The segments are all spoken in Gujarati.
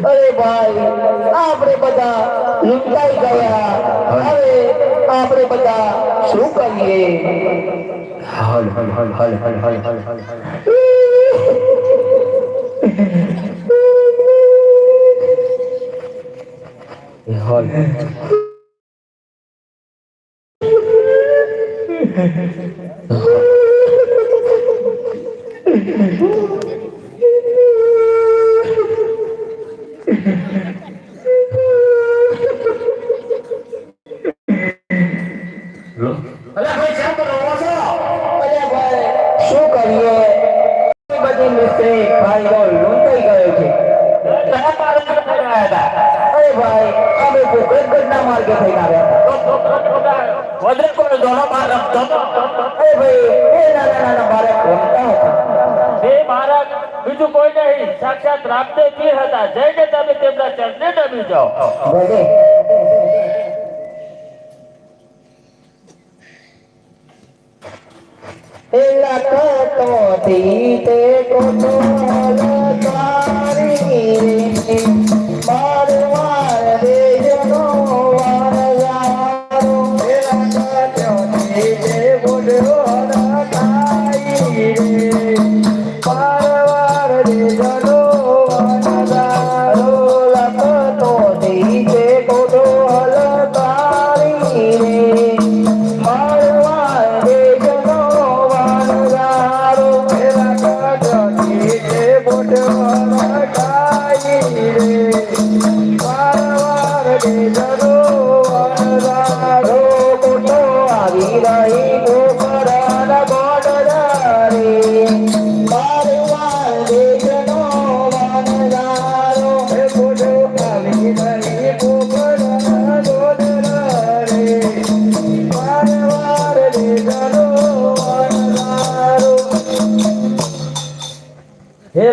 અરે ભાઈ આપણે બધા લૂંટાઈ ગયા, હવે આપણે બધા શું કરીએ? હલ હલ હલ હલ હલ હલ હલ હલ હલ બીજું કોઈ નહીં, સાક્ષાત રામદેવ પીર હતા. જઈને તમે તેમના ચરણે નમી જાઓ.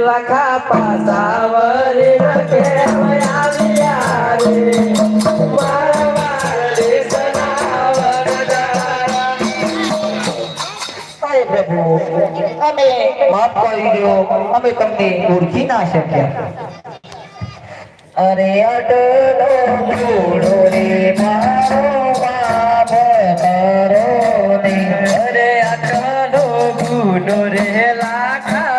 લાખા પાસાવરે રખે આવ્યા રે મારવાર દેશના વરદારા. અરે પ્રભુ, અમે માફ કરી દો, અમે તમને ઓળખી ના શક્યા. અરે અડલો જોડો રે મારો માફ કરો ને, અરે અડલો ગુનો રે લાખા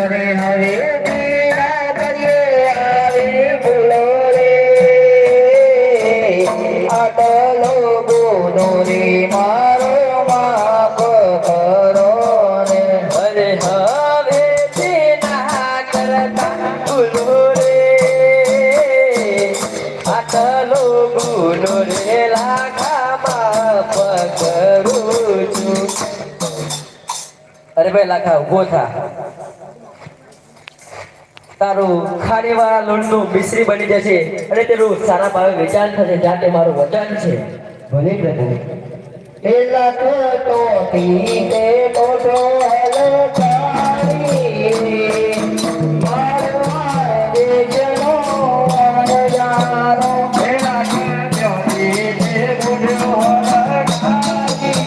અરે હવે બીરા કરીએ આવી ભૂલો રે, આટલો ગુનો રે મારો માફ કરો ને. અરે હવે ના કરતા ભૂલો રે, આટલો ગુનો રે લાખા માફ કરું છું. અરે ભાઈ લાખા ઉભો થા, તારું ખાણીવાળા લોણનું મિશ્રી બની જશે અને તેનું સારા ભાવે વેચાણ થશે, જાતે મારું વચન છે. ભલે પ્રભુ. પેલા તો પીતે કોઠો હલકારી મારવા દેજનો વનજારો. પેલા તો પીતે કોઠો હલકારી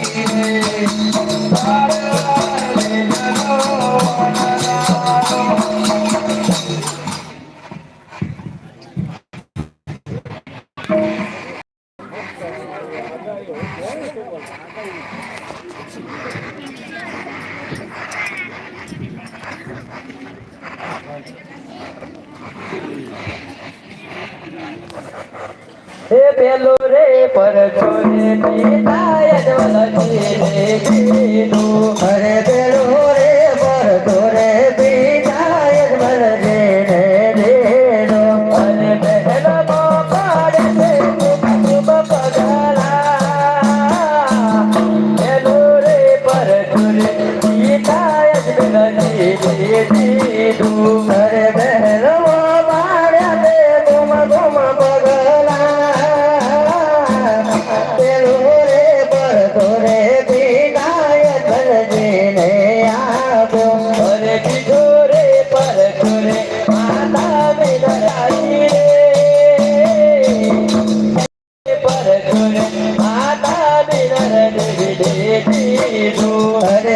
મારવા દેજનો વનજારો. હે પેલો રે પર છોરે પિતા યજવલ રે કીધું. અરે પેલો રે પર છોરે પિતા યજવલ રે રેનો. અને પહેલો પાડે છે પગલા, પેલો રે પર છોરે પિતા યજવલ રે કીધું. અરે પહેલો પાડ્યા તે ગુમ ગુમ પગલા, અરે